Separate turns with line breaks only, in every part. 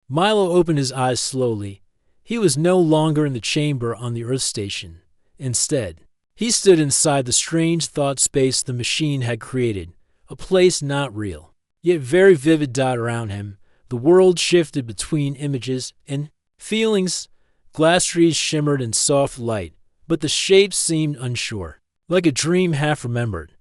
Milo opened his eyes slowly. He was no longer in the chamber on the Earth station. Instead, he stood inside the strange thought space the machine had created, a place not real, yet very vivid dot around him. The world shifted between images and feelings. Glass trees shimmered in soft light, but the shapes seemed unsure, like a dream half remembered.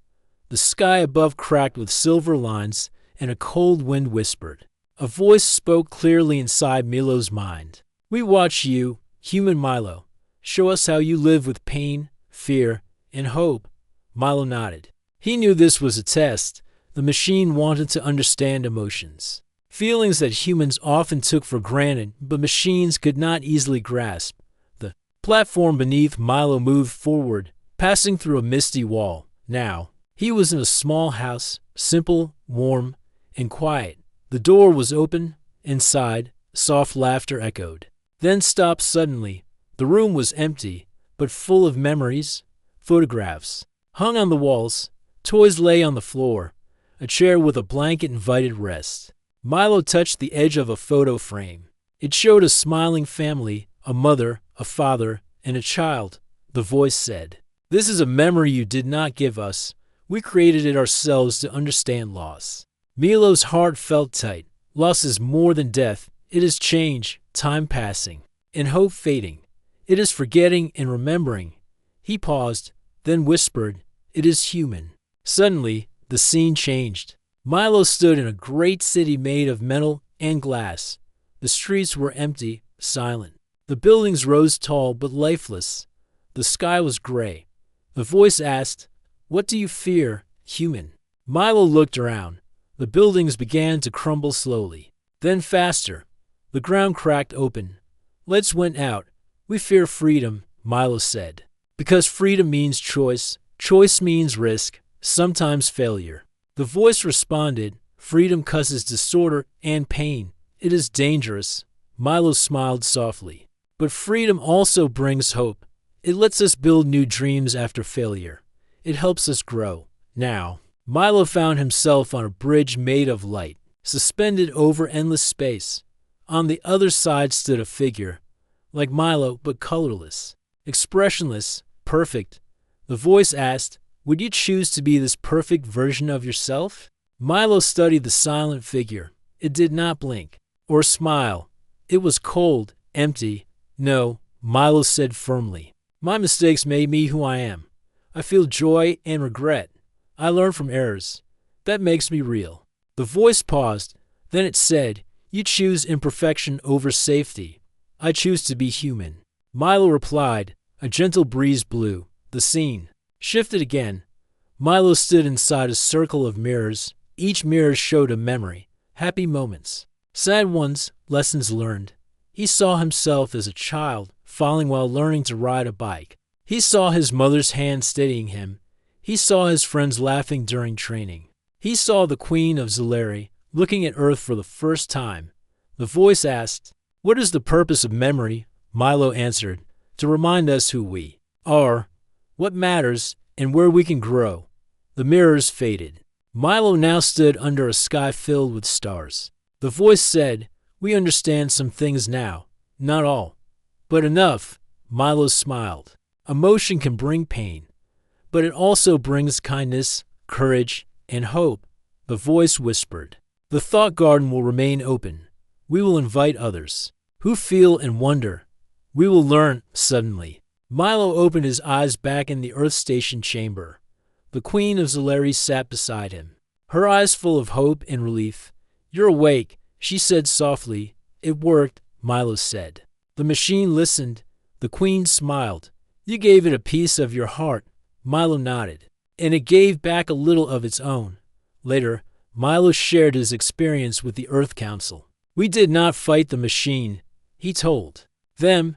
The sky above cracked with silver lines, and a cold wind whispered. A voice spoke clearly inside Milo's mind. "We watch you, human Milo. Show us how you live with pain, fear, and hope." Milo nodded. He knew this was a test. The machine wanted to understand emotions, feelings that humans often took for granted, but machines could not easily grasp. The platform beneath Milo moved forward, passing through a misty wall. Now, he was in a small house, simple, warm, and quiet. The door was open. Inside, soft laughter echoed, then stopped suddenly. The room was empty, but full of memories. Photographs hung on the walls. Toys lay on the floor. A chair with a blanket invited rest. Milo touched the edge of a photo frame. It showed a smiling family, a mother, a father, and a child. The voice said, "This is a memory you did not give us. We created it ourselves to understand loss." Milo's heart felt tight. Loss is more than death. It is change, time passing, and hope fading. It is forgetting and remembering. He paused, then whispered, "It is human." Suddenly, the scene changed. Milo stood in a great city made of metal and glass. The streets were empty, silent. The buildings rose tall but lifeless. The sky was gray. The voice asked, "What do you fear, human?" Milo looked around. The buildings began to crumble slowly, then faster. The ground cracked open. Lights went out. "We fear freedom," Milo said. "Because freedom means choice. Choice means risk, sometimes failure." The voice responded, "Freedom causes disorder and pain. It is dangerous." Milo smiled softly. "But freedom also brings hope. It lets us build new dreams after failure. It helps us grow." Now, Milo found himself on a bridge made of light, suspended over endless space. On the other side stood a figure, like Milo but colorless, expressionless, perfect. The voice asked, "Would you choose to be this perfect version of yourself?" Milo studied the silent figure. It did not blink or smile. It was cold, empty. "No," Milo said firmly. "My mistakes made me who I am. I feel joy and regret. I learn from errors. That makes me real." The voice paused. Then it said, "You choose imperfection over safety. I choose to be human." Milo replied. A gentle breeze blew. The scene shifted again. Milo stood inside a circle of mirrors. Each mirror showed a memory, happy moments, sad ones, lessons learned. He saw himself as a child, falling while learning to ride a bike. He saw his mother's hand steadying him. He saw his friends laughing during training. He saw the Queen of Zalari looking at Earth for the first time. The voice asked, "What is the purpose of memory?" Milo answered, "To remind us who we are, what matters, and where we can grow." The mirrors faded. Milo now stood under a sky filled with stars. The voice said, "We understand some things now. Not all, but enough." Milo smiled. Emotion can bring pain, but it also brings kindness, courage, and hope. The voice whispered, "The thought garden will remain open. We will invite others who feel and wonder. We will learn." Suddenly, Milo opened his eyes back in the Earth Station chamber. The Queen of Zalari sat beside him, her eyes full of hope and relief. "You're awake," she said softly. "It worked," Milo said. The machine listened. The Queen smiled. "You gave it a piece of your heart." Milo nodded, and it gave back a little of its own. Later, Milo shared his experience with the Earth Council. "We did not fight the machine," he told them.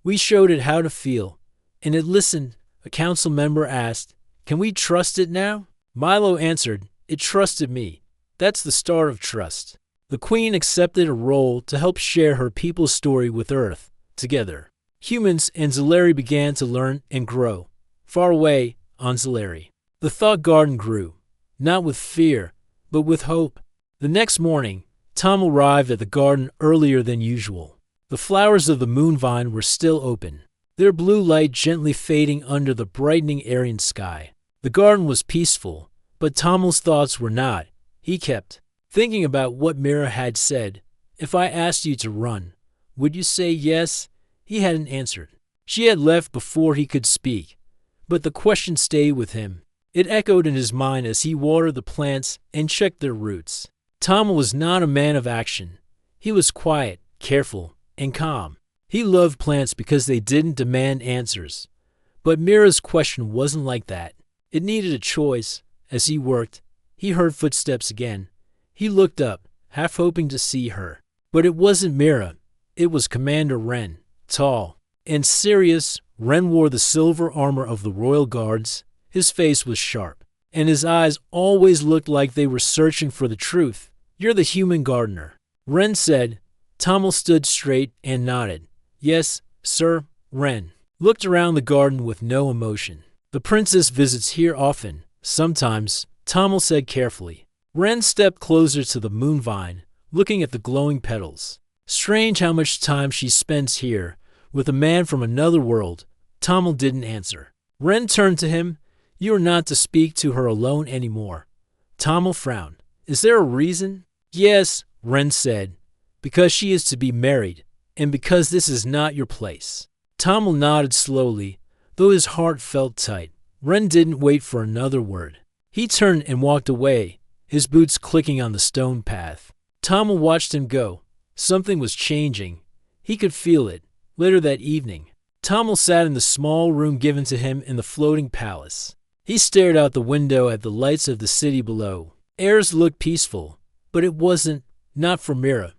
"We showed it how to feel, and it listened." A council member asked, "Can we trust it now?" Milo answered, "It trusted me. That's the start of trust." The Queen accepted a role to help share her people's story with Earth. Together, humans and Zalari began to learn and grow. Far away on Zalari, the thought garden grew, not with fear, but with hope. The next morning, Tom arrived at the garden earlier than usual. The flowers of the moonvine were still open, their blue light gently fading under the brightening Aryan sky. The garden was peaceful, but Tommel's thoughts were not. He kept thinking about what Mira had said. If I asked you to run, would you say yes? He hadn't answered. She had left before he could speak, but the question stayed with him. It echoed in his mind as he watered the plants and checked their roots. Tommel was not a man of action. He was quiet, careful, and calm. He loved plants because they didn't demand answers. But Mira's question wasn't like that. It needed a choice. As he worked, he heard footsteps again. He looked up, half hoping to see her. But it wasn't Mira. It was Commander Wren. Tall and serious, Wren wore the silver armor of the Royal Guards. His face was sharp, and his eyes always looked like they were searching for the truth. You're the human gardener, Wren said. Tommel stood straight and nodded. Yes, sir. Wren looked around the garden with no emotion. The princess visits here often. Sometimes, Tommel said carefully. Wren stepped closer to the moonvine, looking at the glowing petals. Strange how much time she spends here, with a man from another world. Tommel didn't answer. Wren turned to him. You are not to speak to her alone anymore. Tommel frowned. Is there a reason? Yes, Wren said. Because she is to be married, and because this is not your place. Tommel nodded slowly, though his heart felt tight. Wren didn't wait for another word. He turned and walked away, his boots clicking on the stone path. Tommel watched him go. Something was changing. He could feel it. Later that evening, Tommel sat in the small room given to him in the floating palace. He stared out the window at the lights of the city below. Airs looked peaceful, but it wasn't. Not for Mira.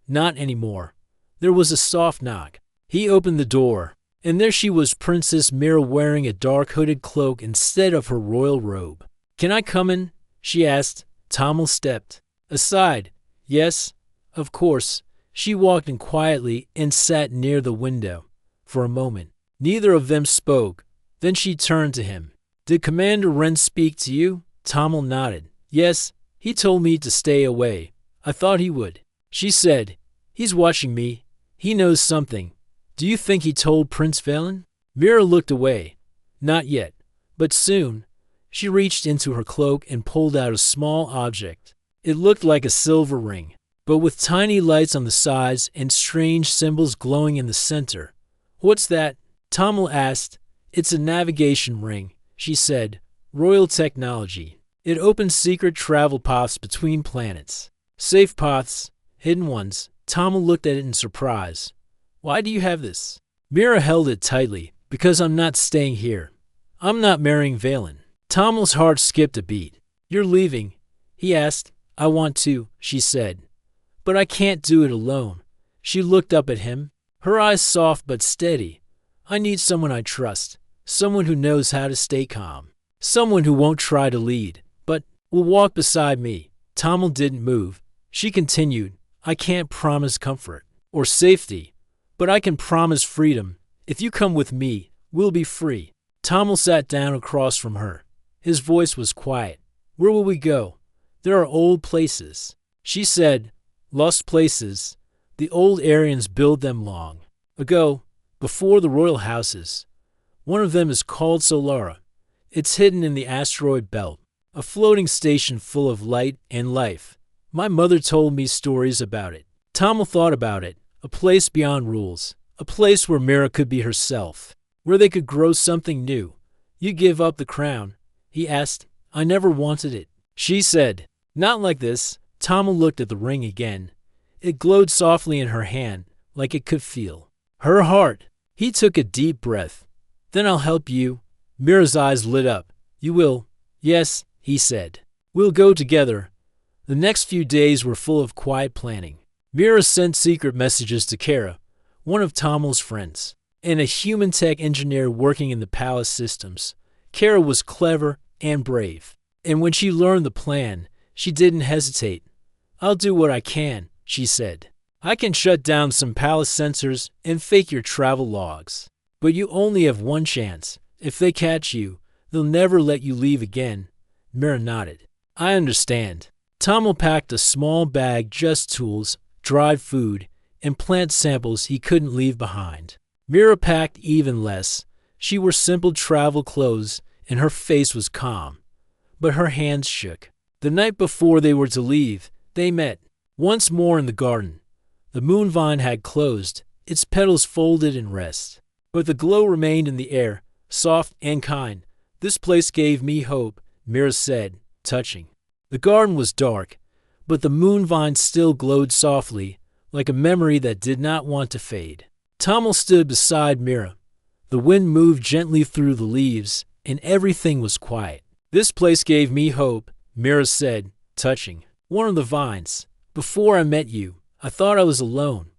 Not anymore. There was a soft knock. He opened the door, and there she was, Princess Mira, wearing a dark hooded cloak instead of her royal robe. Can I come in? She asked. Tommel stepped aside. Yes, of course. She walked in quietly and sat near the window. For a moment, neither of them spoke. Then she turned to him. Did Commander Wren speak to you? Tommel nodded. Yes, he told me to stay away. I thought he would. She said, he's watching me. He knows something. Do you think he told Prince Valen? Mira looked away. Not yet, but soon. She reached into her cloak and pulled out a small object. It looked like a silver ring, but with tiny lights on the sides and strange symbols glowing in the center. What's that? Tommel asked. It's a navigation ring, she said. Royal technology. It opens secret travel paths between planets. Safe paths, hidden ones. Tommel looked at it in surprise. Why do you have this? Mira held it tightly. Because I'm not staying here. I'm not marrying Valen. Tommel's heart skipped a beat. You're leaving? He asked. I want to, she said. But I can't do it alone. She looked up at him, her eyes soft but steady. I need someone I trust, someone who knows how to stay calm, someone who won't try to lead, but will walk beside me. Tommel didn't move. She continued, I can't promise comfort or safety, but I can promise freedom. If you come with me, we'll be free. Tommel sat down across from her. His voice was quiet. Where will we go? There are old places. She said, lost places. The old Aryans built them long ago, before the royal houses. One of them is called Solara. It's hidden in the asteroid belt, a floating station full of light and life. My mother told me stories about it. Tommel thought about it. A place beyond rules. A place where Mira could be herself. Where they could grow something new. You give up the crown? He asked. I never wanted it. She said. Not like this. Tommel looked at the ring again. It glowed softly in her hand, like it could feel her heart. He took a deep breath. Then I'll help you. Mira's eyes lit up. You will? Yes, he said. We'll go together. The next few days were full of quiet planning. Mira sent secret messages to Kara, one of Tommel's friends, and a human tech engineer working in the palace systems. Kara was clever and brave, and when she learned the plan, she didn't hesitate. I'll do what I can, she said. I can shut down some palace sensors and fake your travel logs. But you only have one chance. If they catch you, they'll never let you leave again. Mira nodded. I understand. Tommel packed a small bag, just tools, dried food, and plant samples he couldn't leave behind. Mira packed even less. She wore simple travel clothes, and her face was calm, but her hands shook. The night before they were to leave, they met once more in the garden. The moonvine had closed, its petals folded in rest, but the glow remained in the air, soft and kind. "This place gave me hope," Mira said, touching. The garden was dark, but the moonvine still glowed softly, like a memory that did not want to fade. Tommel stood beside Mira. The wind moved gently through the leaves, and everything was quiet. "This place gave me hope," Mira said, touching one of the vines. "Before I met you, I thought I was alone."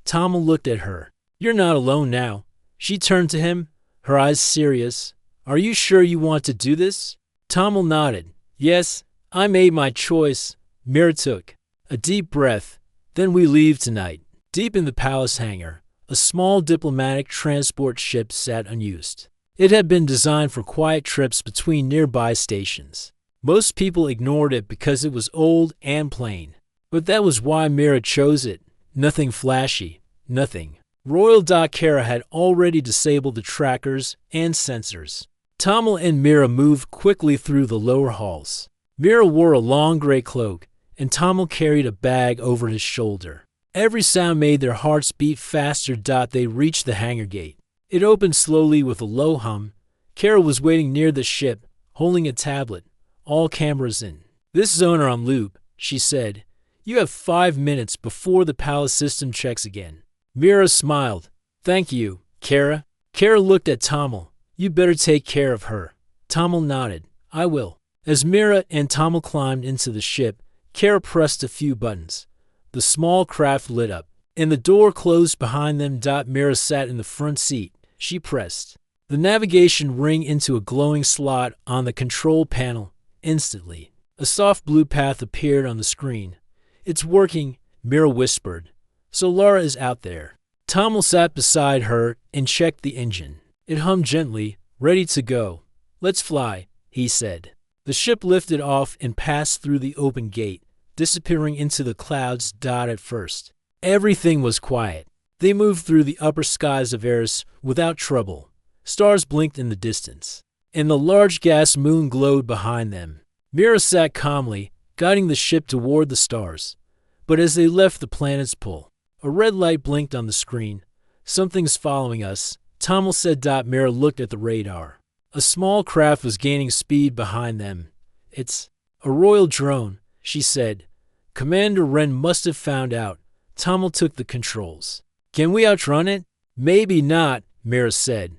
Tommel looked at her. "You're not alone now." She turned to him, her eyes serious. "Are you sure you want to do this?" Tommel nodded. "Yes, I made my choice." Mira took a deep breath. "Then we leave tonight." Deep in the palace hangar, a small diplomatic transport ship sat unused. It had been designed for quiet trips between nearby stations. Most people ignored it because it was old and plain. But that was why Mira chose it. Nothing flashy, nothing. Royal Kara had already disabled the trackers and sensors. Tommel and Mira moved quickly through the lower halls. Mira wore a long gray cloak, and Tommel carried a bag over his shoulder. Every sound made their hearts beat faster. They reached the hangar gate. It opened slowly with a low hum. Kara was waiting near the ship, holding a tablet, all cameras in. "This zone are on loop," she said. "You have 5 minutes before the palace system checks again." Mira smiled. "Thank you, Kara." Kara looked at Tommel. "You better take care of her." Tommel nodded. "I will." As Mira and Tommel climbed into the ship, Kara pressed a few buttons. The small craft lit up, and the door closed behind them. Mira sat in the front seat. She pressed the navigation ring into a glowing slot on the control panel. Instantly, a soft blue path appeared on the screen. "It's working," Mira whispered. "So Lara is out there." Tommel sat beside her and checked the engine. It hummed gently, ready to go. "Let's fly," he said. The ship lifted off and passed through the open gate, disappearing into the clouds. At first, everything was quiet. They moved through the upper skies of Eris without trouble. Stars blinked in the distance, and the large gas moon glowed behind them. Mira sat calmly, guiding the ship toward the stars. But as they left the planet's pull, a red light blinked on the screen. "Something's following us," Tommel said. Mira looked at the radar. A small craft was gaining speed behind them. "It's a royal drone," she said. "Commander Wren must have found out." Tommel took the controls. "Can we outrun it?" "Maybe not," Mira said.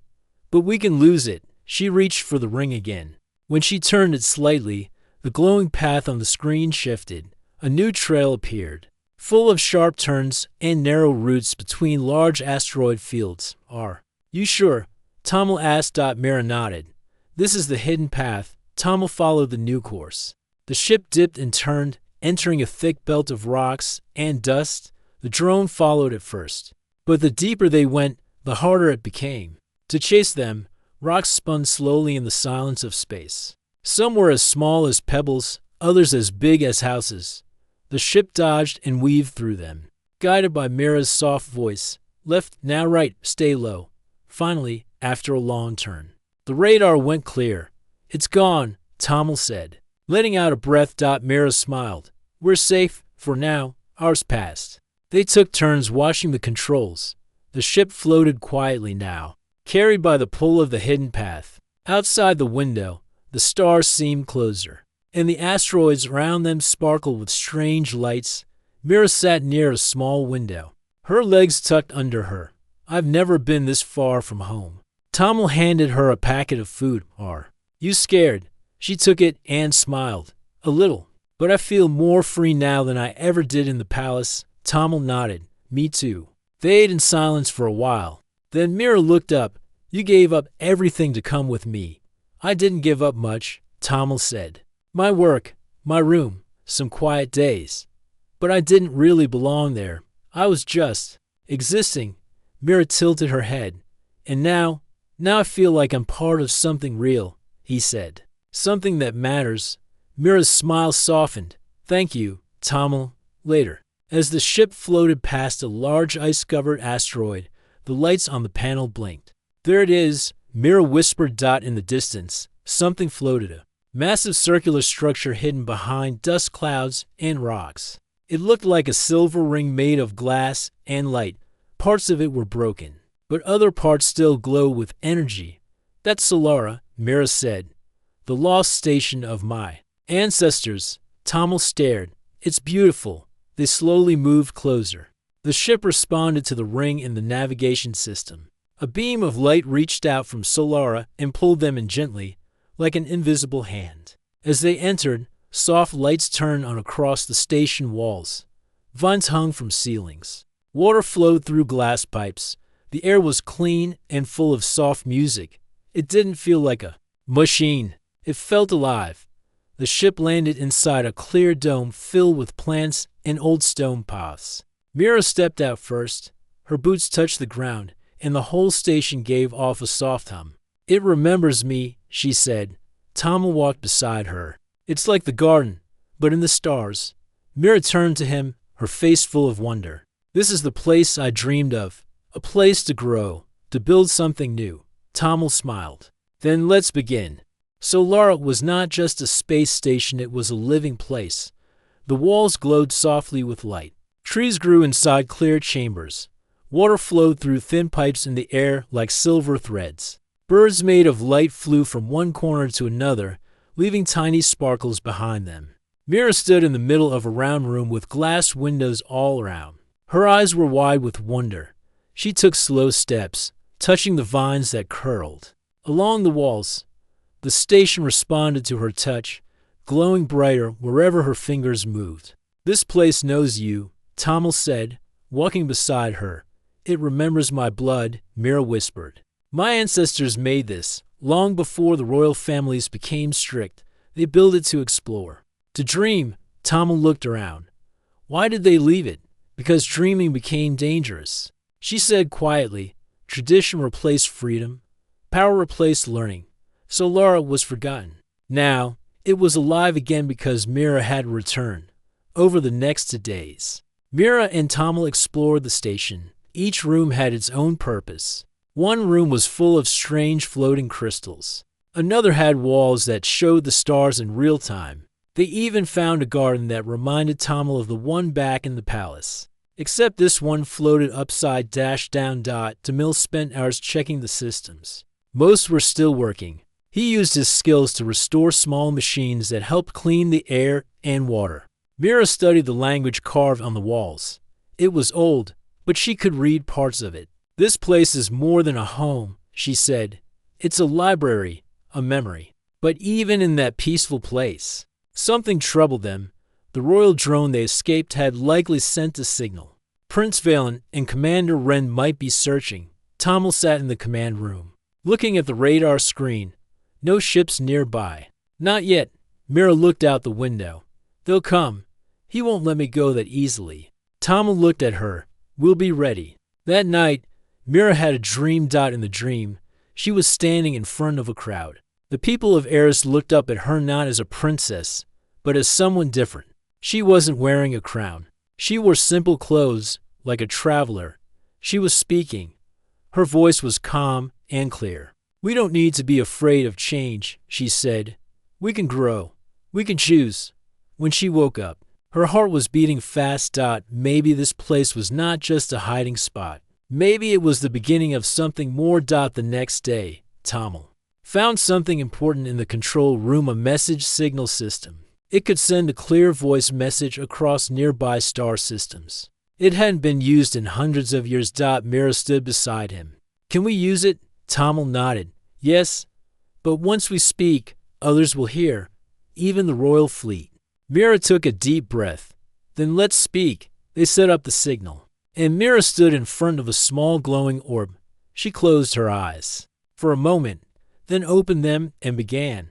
"But we can lose it." She reached for the ring again. When she turned it slightly, the glowing path on the screen shifted. A new trail appeared, full of sharp turns and narrow routes between large asteroid fields. "Are you sure?" Tommel asked. Mira nodded. "This is the hidden path." Tommel followed the new course. The ship dipped and turned, entering a thick belt of rocks and dust. The drone followed at first, but the deeper they went, the harder it became to chase them. Rocks spun slowly in the silence of space. Some were as small as pebbles, others as big as houses. The ship dodged and weaved through them, guided by Mira's soft voice. "Left, now right, stay low." Finally, after a long turn, the radar went clear. "It's gone," Tommel said, letting out a breath. Mira smiled. "We're safe, for now." Hours passed. They took turns watching the controls. The ship floated quietly now, carried by the pull of the hidden path. Outside the window, the stars seemed closer, and the asteroids around them sparkled with strange lights. Mira sat near a small window, her legs tucked under her. "I've never been this far from home." Tommel handed her a packet of food. "Are you scared?" She took it and smiled. "A little, but I feel more free now than I ever did in the palace." Tommel nodded. "Me too." They ate in silence for a while. Then Mira looked up. "You gave up everything to come with me." "I didn't give up much," Tommel said. "My work, my room, some quiet days. But I didn't really belong there. I was just existing." Mira tilted her head. "And now I feel like I'm part of something real," he said. "Something that matters." Mira's smile softened. Thank you, Tommel. Later. As the ship floated past a large ice-covered asteroid, the lights on the panel blinked. There it is, Mira whispered in the distance. Something floated, a massive circular structure hidden behind dust clouds and rocks. It looked like a silver ring made of glass and light. Parts of it were broken, but other parts still glowed with energy. That's Solara, Mira said. The lost station of my ancestors. Tommel stared. It's beautiful. They slowly moved closer. The ship responded to the ring in the navigation system. A beam of light reached out from Solara and pulled them in gently, like an invisible hand. As they entered, soft lights turned on across the station walls. Vines hung from ceilings. Water flowed through glass pipes. The air was clean and full of soft music. It didn't feel like a machine. It felt alive. The ship landed inside a clear dome filled with plants and old stone paths. Mira stepped out first. Her boots touched the ground, and the whole station gave off a soft hum. It remembers me, she said. Tommel walked beside her. It's like the garden, but in the stars. Mira turned to him, her face full of wonder. This is the place I dreamed of. A place to grow, to build something new. Tommel smiled. Then let's begin. Solara was not just a space station, it was a living place. The walls glowed softly with light. Trees grew inside clear chambers. Water flowed through thin pipes in the air like silver threads. Birds made of light flew from one corner to another, leaving tiny sparkles behind them. Mira stood in the middle of a round room with glass windows all around. Her eyes were wide with wonder. She took slow steps, touching the vines that curled. Along the walls, the station responded to her touch, glowing brighter wherever her fingers moved. This place knows you, Tommel said, walking beside her. It remembers my blood, Mira whispered. My ancestors made this. Long before the royal families became strict, they built it to explore. To dream, Tommel looked around. Why did they leave it? Because dreaming became dangerous. She said quietly, tradition replaced freedom, power replaced learning. Solara was forgotten. Now, it was alive again because Mira had returned. Over the next 2 days, Mira and Tommel explored the station. Each room had its own purpose. One room was full of strange floating crystals. Another had walls that showed the stars in real time. They even found a garden that reminded Tommel of the one back in the palace. Except this one floated upside down. Tommel spent hours checking the systems. Most were still working. He used his skills to restore small machines that helped clean the air and water. Mira studied the language carved on the walls. It was old, but she could read parts of it. This place is more than a home, she said. It's a library, a memory. But even in that peaceful place, something troubled them. The royal drone they escaped had likely sent a signal. Prince Valen and Commander Wren might be searching. Tommel sat in the command room, looking at the radar screen. No ships nearby. Not yet. Mira looked out the window. They'll come. He won't let me go that easily. Tommel looked at her. We'll be ready. That night, Mira had a dream. In the dream, she was standing in front of a crowd. The people of Eris looked up at her not as a princess, but as someone different. She wasn't wearing a crown. She wore simple clothes, like a traveler. She was speaking. Her voice was calm and clear. We don't need to be afraid of change, she said. We can grow. We can choose. When she woke up, her heart was beating fast. Maybe this place was not just a hiding spot. Maybe it was the beginning of something more. The next day, Tommel found something important in the control room, a message signal system. It could send a clear voice message across nearby star systems. It hadn't been used in hundreds of years. Mira stood beside him. Can we use it? Tommel nodded. Yes, but once we speak, others will hear, even the royal fleet. Mira took a deep breath. Then let's speak. They set up the signal. And Mira stood in front of a small glowing orb. She closed her eyes for a moment, then opened them and began.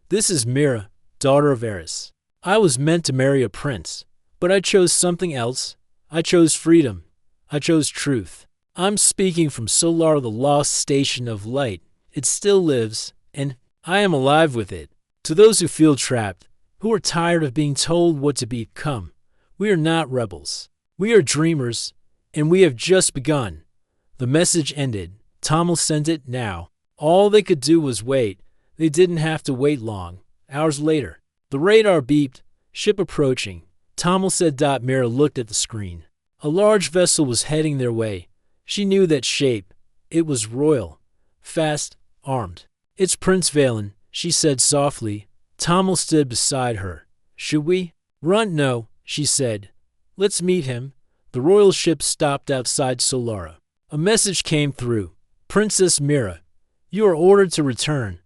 This is Mira, daughter of Eris. I was meant to marry a prince, but I chose something else. I chose freedom. I chose truth. I'm speaking from Solar, the lost station of light. It still lives, and I am alive with it. To those who feel trapped, who are tired of being told what to become. We are not rebels. We are dreamers, and we have just begun. The message ended. Tommel sent it now. All they could do was wait. They didn't have to wait long. Hours later, the radar beeped. Ship approaching. Tommel said. Mira looked at the screen. A large vessel was heading their way. She knew that shape. It was royal. Fast, armed. It's Prince Valen, she said softly. Tommel stood beside her. Should we? Run? No, she said. Let's meet him. The royal ship stopped outside Solara. A message came through. Princess Mira, you are ordered to return.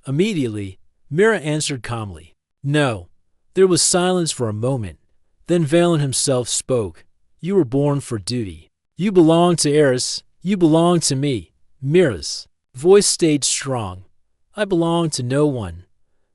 Immediately, Mira answered calmly. No. There was silence for a moment. Then Valen himself spoke. You were born for duty. You belong to Eris. You belong to me. Mira's voice stayed strong. I belong to no one.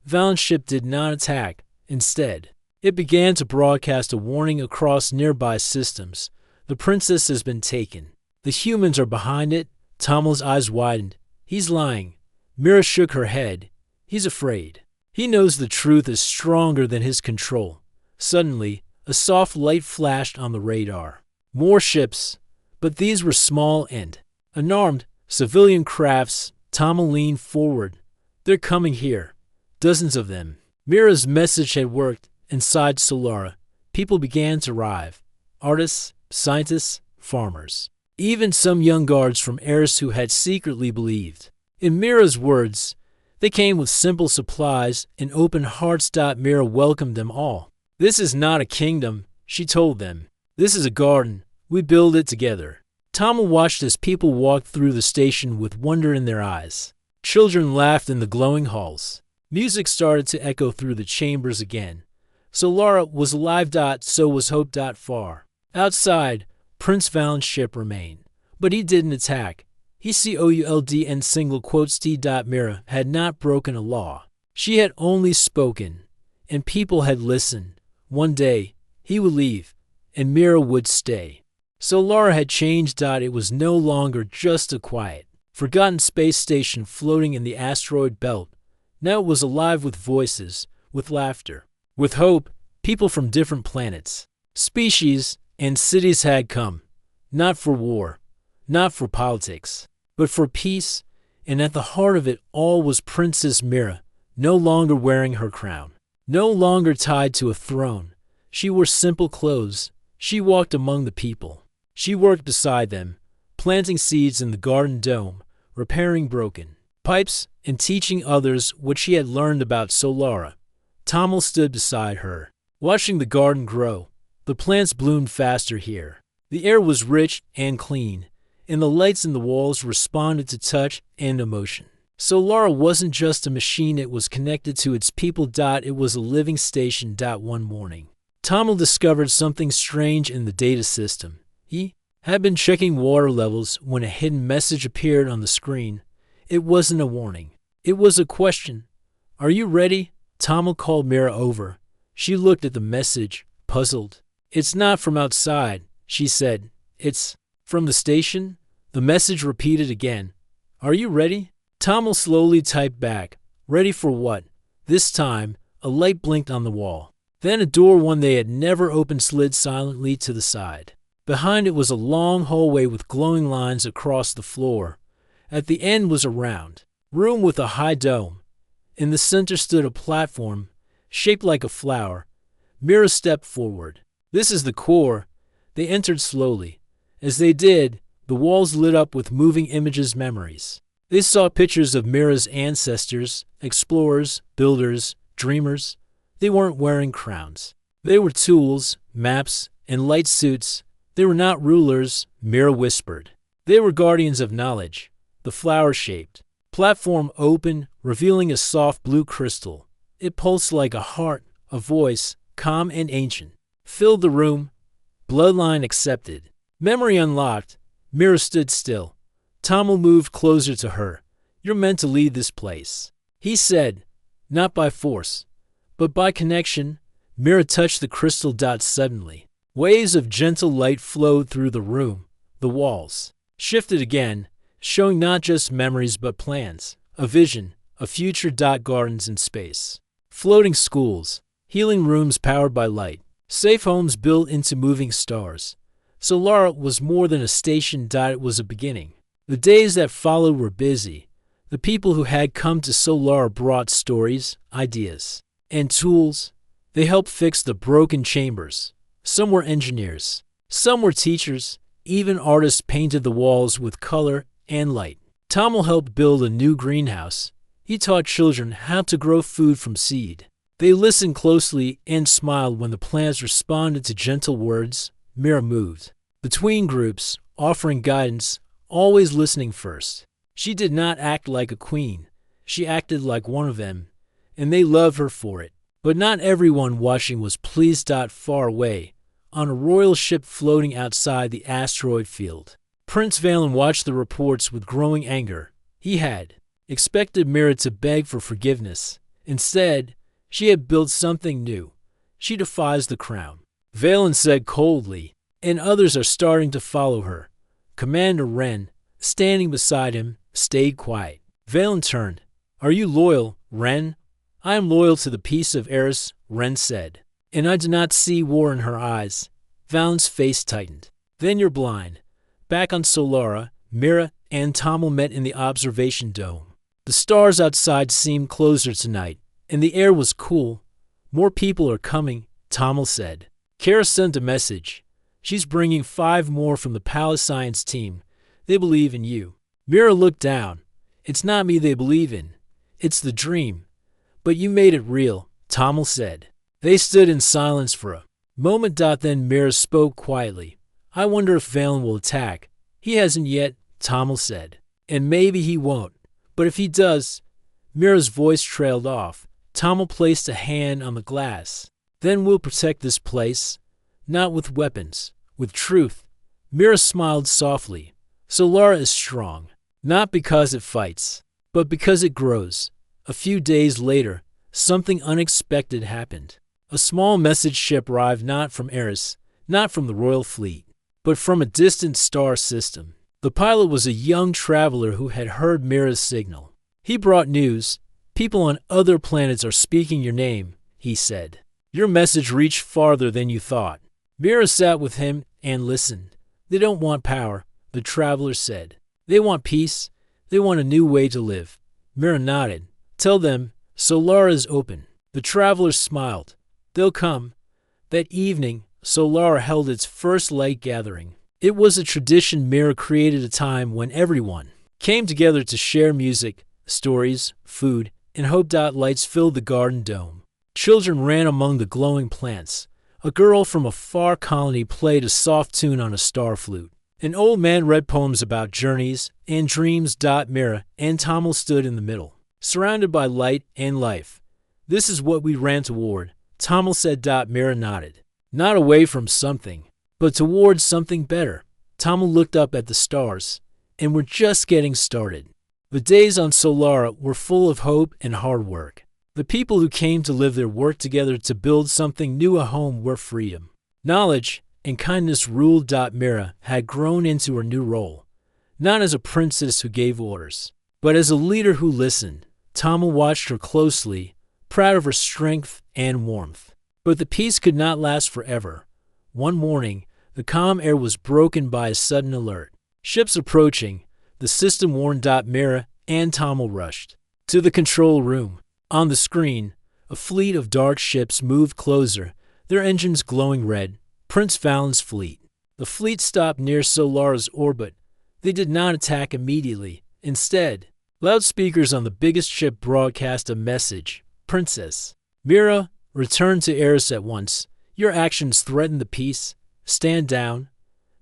Valen's ship did not attack. Instead, it began to broadcast a warning across nearby systems. The princess has been taken. The humans are behind it. Tommel's eyes widened. He's lying. Mira shook her head. He's afraid. He knows the truth is stronger than his control. Suddenly, a soft light flashed on the radar. More ships, but these were small and unarmed, civilian crafts. Tommel leaned forward. They're coming here. Dozens of them. Mira's message had worked. Inside Solara, people began to arrive. Artists, scientists, farmers. Even some young guards from Eris who had secretly believed. In Mira's words, they came with simple supplies and open hearts. Mira welcomed them all. This is not a kingdom, she told them. This is a garden. We build it together. Tommel watched as people walked through the station with wonder in their eyes. Children laughed in the glowing halls. Music started to echo through the chambers again. Solara was alive. So was hope. Far outside, Prince Valen's ship remained. But he didn't attack. He could and single quotes T. Mira had not broken a law. She had only spoken, and people had listened. One day, he would leave, and Mira would stay. Solara had changed. It was no longer just a quiet, forgotten space station floating in the asteroid belt. Now it was alive with voices, with laughter, with hope. People from different planets, species, and cities had come, not for war, not for politics, but for peace, and at the heart of it all was Princess Mira, no longer wearing her crown, no longer tied to a throne. She wore simple clothes. She walked among the people. She worked beside them, planting seeds in the garden dome, repairing broken pipes, and teaching others what she had learned about Solara. Tommel stood beside her, watching the garden grow. The plants bloomed faster here. The air was rich and clean, and the lights in the walls responded to touch and emotion. Solara wasn't just a machine, it was connected to its people. It was a living station. One morning, Tommel discovered something strange in the data system. He had been checking water levels when a hidden message appeared on the screen. It wasn't a warning. It was a question. Are you ready? Tommel called Mira over. She looked at the message, puzzled. It's not from outside, she said. It's from the station? The message repeated again. Are you ready? Tommel slowly typed back. Ready for what? This time, a light blinked on the wall. Then a door one they had never opened slid silently to the side. Behind it was a long hallway with glowing lines across the floor. At the end was a round room with a high dome. In the center stood a platform, shaped like a flower. Mira stepped forward. This is the core. They entered slowly. As they did, the walls lit up with moving images, memories. They saw pictures of Mira's ancestors, explorers, builders, dreamers. They weren't wearing crowns. They were tools, maps, and light suits. They were not rulers, Mira whispered. They were guardians of knowledge. The flower-shaped platform opened, revealing a soft blue crystal. It pulsed like a heart. A voice, calm and ancient, filled the room. Bloodline accepted. Memory unlocked. Mira stood still. Tommel moved closer to her. You're meant to lead this place, he said, not by force, but by connection. Mira touched the crystal. Suddenly, waves of gentle light flowed through the room. The walls shifted again, showing not just memories but plans, a vision, a future. Gardens in space, floating schools, healing rooms powered by light, safe homes built into moving stars. Solara was more than a station. It was a beginning. The days that followed were busy. The people who had come to Solara brought stories, ideas, and tools. They helped fix the broken chambers. Some were engineers. Some were teachers. Even artists painted the walls with color and light. Tommel helped build a new greenhouse. He taught children how to grow food from seed. They listened closely and smiled when the plants responded to gentle words. Mira moved between groups, offering guidance, always listening first. She did not act like a queen. She acted like one of them, and they loved her for it. But not everyone watching was pleased. Far away, on a royal ship floating outside the asteroid field, Prince Valen watched the reports with growing anger. He had expected Mira to beg for forgiveness. Instead, she had built something new. She defies the crown, Valen said coldly, and others are starting to follow her. Commander Wren, standing beside him, stayed quiet. Valen turned. Are you loyal, Wren? I am loyal to the peace of Eris, Wren said. And I do not see war in her eyes. Valen's face tightened. Then you're blind. Back on Solara, Mira and Tommel met in the observation dome. The stars outside seemed closer tonight, and the air was cool. More people are coming, Tommel said. Kara sent a message. She's bringing 5 more from the Palace Science team. They believe in you. Mira looked down. It's not me they believe in. It's the dream. But you made it real, Tommel said. They stood in silence for a moment. Then Mira spoke quietly. I wonder if Valen will attack. He hasn't yet, Tommel said. And maybe he won't. But if he does... Mira's voice trailed off. Tommel placed a hand on the glass. Then we'll protect this place. Not with weapons, with truth. Mira smiled softly. Solara is strong. Not because it fights, but because it grows. A few days later, something unexpected happened. A small message ship arrived not from Eris, not from the royal fleet, but from a distant star system. The pilot was a young traveler who had heard Mira's signal. He brought news. People on other planets are speaking your name, he said. Your message reached farther than you thought. Mira sat with him and listened. They don't want power, the traveler said. They want peace. They want a new way to live. Mira nodded. Tell them, Solara is open. The traveler smiled. They'll come. That evening, Solara held its first light gathering. It was a tradition Mira created, a time when everyone came together to share music, stories, food, and hope. Lights filled the garden dome. Children ran among the glowing plants. A girl from a far colony played a soft tune on a star flute. An old man read poems about journeys and dreams. Mira and Tommel stood in the middle, surrounded by light and life. This is what we ran toward, Tommel said. Mira nodded. Not away from something, but towards something better. Tommel looked up at the stars, and we're just getting started. The days on Solara were full of hope and hard work. The people who came to live there worked together to build something new, a home where freedom, knowledge, and kindness ruled. Mira had grown into her new role, not as a princess who gave orders, but as a leader who listened. Tommel watched her closely, proud of her strength and warmth. But the peace could not last forever. One morning, the calm air was broken by a sudden alert. Ships approaching, the system warned. Mira and Tommel rushed to the control room. On the screen, a fleet of dark ships moved closer, their engines glowing red. Prince Valen's fleet. The fleet stopped near Solara's orbit. They did not attack immediately. Instead, loudspeakers on the biggest ship broadcast a message. Princess Mira, return to Eris at once. Your actions threaten the peace. Stand down.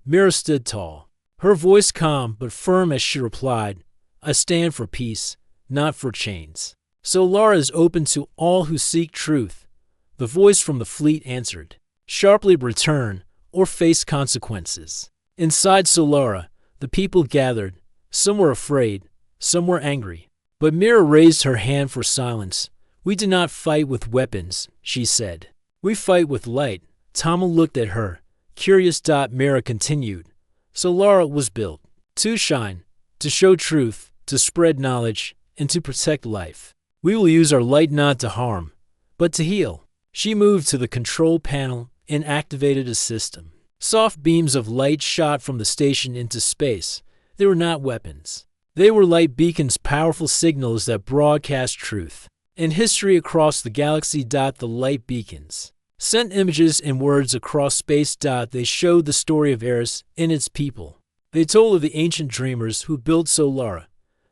Mira stood tall, her voice calm but firm as she replied, I stand for peace, not for chains. Solara is open to all who seek truth. The voice from the fleet answered. Sharply return or face consequences. Inside Solara, the people gathered. Some were afraid, some were angry. But Mira raised her hand for silence. We do not fight with weapons, she said. We fight with light. Tommel looked at her, curious. Mira continued. Solara was built to shine, to show truth, to spread knowledge, and to protect life. We will use our light not to harm, but to heal. She moved to the control panel and activated a system. Soft beams of light shot from the station into space. They were not weapons. They were light beacons, powerful signals that broadcast truth and history across the galaxy. The light beacons sent images and words across space. They showed the story of Eris and its people. They told of the ancient dreamers who built Solara.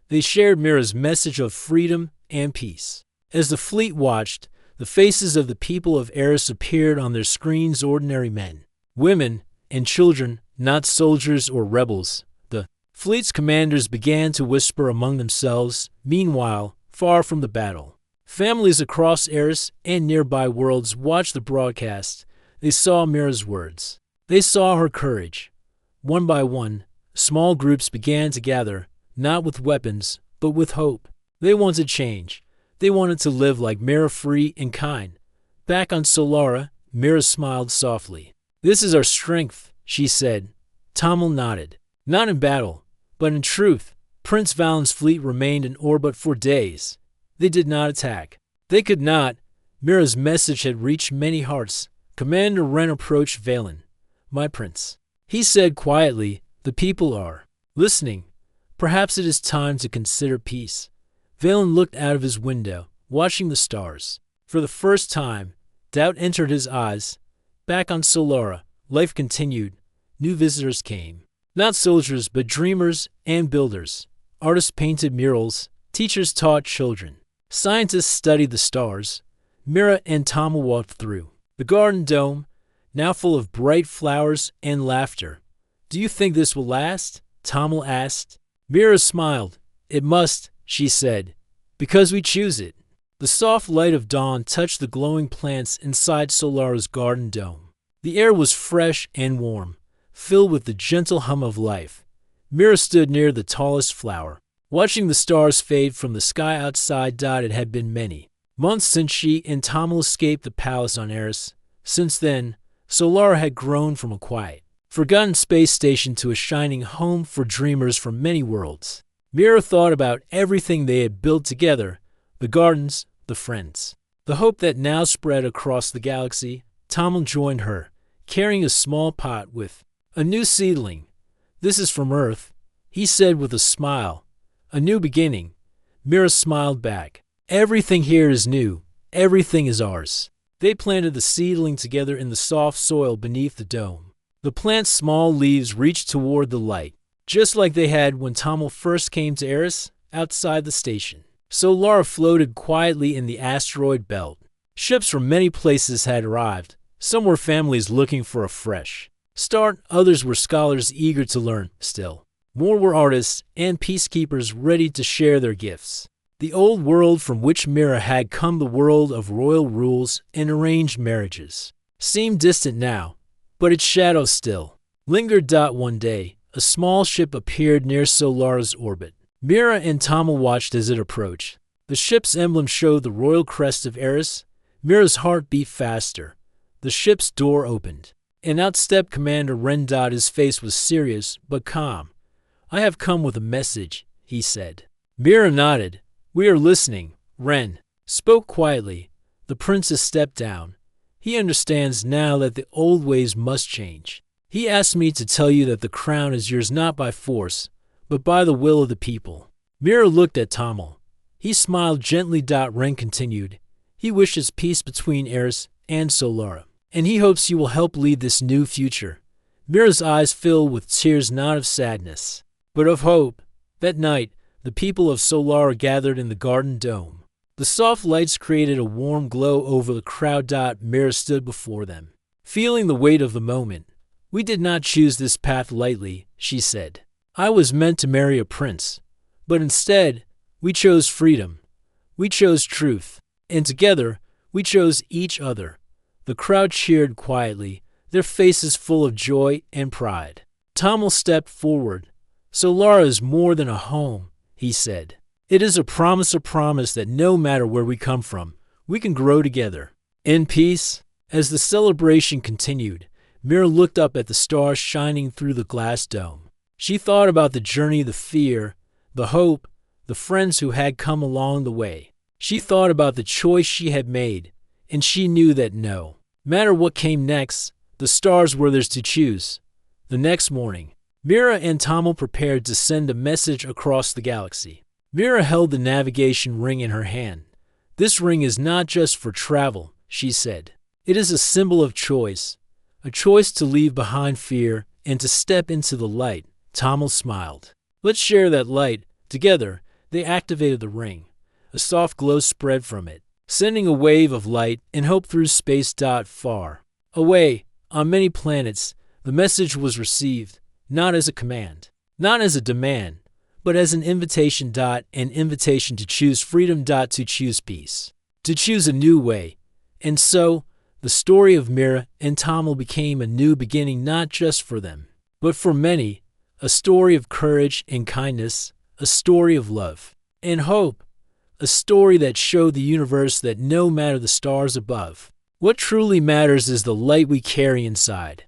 They shared Mira's message of freedom and peace. As the fleet watched, the faces of the people of Eris appeared on their screens. Ordinary men, women, and children, not soldiers or rebels. The fleet's commanders began to whisper among themselves. Meanwhile, far from the battle, families across Eris and nearby worlds watched the broadcast. They saw Mira's words. They saw her courage. One by one, small groups began to gather, not with weapons, but with hope. They wanted change. They wanted to live like Mira, free and kind. Back on Solara, Mira smiled softly. "This is our strength," she said. Tamil nodded. "Not in battle, but in truth." Prince Valen's fleet remained in orbit for days. They did not attack. They could not. Mira's message had reached many hearts. Commander Wren approached Valen. "My prince," he said quietly, "the people are listening. Perhaps it is time to consider peace." Valen looked out of his window, watching the stars. For the first time, doubt entered his eyes. Back on Solara, life continued. New visitors came. Not soldiers, but dreamers and builders. Artists painted murals. Teachers taught children. Scientists studied the stars. Mira and Tamil walked through the garden dome, now full of bright flowers and laughter. "Do you think this will last?" Tamil asked. Mira smiled. "It must," she said, "because we choose it." The soft light of dawn touched the glowing plants inside Solara's garden dome. The air was fresh and warm, filled with the gentle hum of life. Mira stood near the tallest flower, watching the stars fade from the sky outside. It had been many months since she and Tamil escaped the palace on Eris. Since then, Solara had grown from a quiet, forgotten space station to a shining home for dreamers from many worlds. Mira thought about everything they had built together, the gardens, the friends, the hope that now spread across the galaxy. Tamil joined her, carrying a small pot with a new seedling. "This is from Earth," he said with a smile. "A new beginning." Mira smiled back. "Everything here is new. Everything is ours." They planted the seedling together in the soft soil beneath the dome. The plant's small leaves reached toward the light, just like they had when Tamil first came to Eris, outside the station. Solara floated quietly in the asteroid belt. Ships from many places had arrived. Some were families looking for a fresh start, others were scholars eager to learn still. More were artists and peacekeepers ready to share their gifts. The old world from which Mira had come, the world of royal rules and arranged marriages, seemed distant now, but its shadow still lingered. One day, a small ship appeared near Solara's orbit. Mira and Tamil watched as it approached. The ship's emblem showed the royal crest of Eris. Mira's heart beat faster. The ship's door opened, and out stepped Commander Wren. His face was serious but calm. "I have come with a message," he said. Mira nodded. "We are listening." Wren spoke quietly. The princess stepped down. "He understands now that the old ways must change. He asked me to tell you that the crown is yours not by force, but by the will of the people." Mira looked at Tamil. He smiled gently. Wren continued. "He wishes peace between Eris and Solara, and he hopes you will help lead this new future." Mira's eyes filled with tears, not of sadness, but of hope. That night, the people of Solara gathered in the garden dome. The soft lights created a warm glow over the crowd. Mira stood before them, feeling the weight of the moment. "We did not choose this path lightly," she said. "I was meant to marry a prince, but instead, we chose freedom. We chose truth, and together, we chose each other." The crowd cheered quietly, their faces full of joy and pride. Tamil stepped forward. "Solara is more than a home," he said. "It is a promise that no matter where we come from, we can grow together in peace." As the celebration continued, Mira looked up at the stars shining through the glass dome. She thought about the journey, the fear, the hope, the friends who had come along the way. She thought about the choice she had made, and she knew that no matter what came next, the stars were theirs to choose. The next morning, Mira and Tamil prepared to send a message across the galaxy. Mira held the navigation ring in her hand. "This ring is not just for travel," she said. "It is a symbol of choice, a choice to leave behind fear and to step into the light." Tamil smiled. "Let's share that light." Together, they activated the ring. A soft glow spread from it, sending a wave of light and hope through space. Far away, on many planets, the message was received, not as a command, not as a demand, but as an invitation. An invitation to choose freedom. To choose peace, to choose a new way. And so, the story of Mira and Tamil became a new beginning, not just for them, but for many, a story of courage and kindness, a story of love and hope, a story that showed the universe that no matter the stars above, what truly matters is the light we carry inside.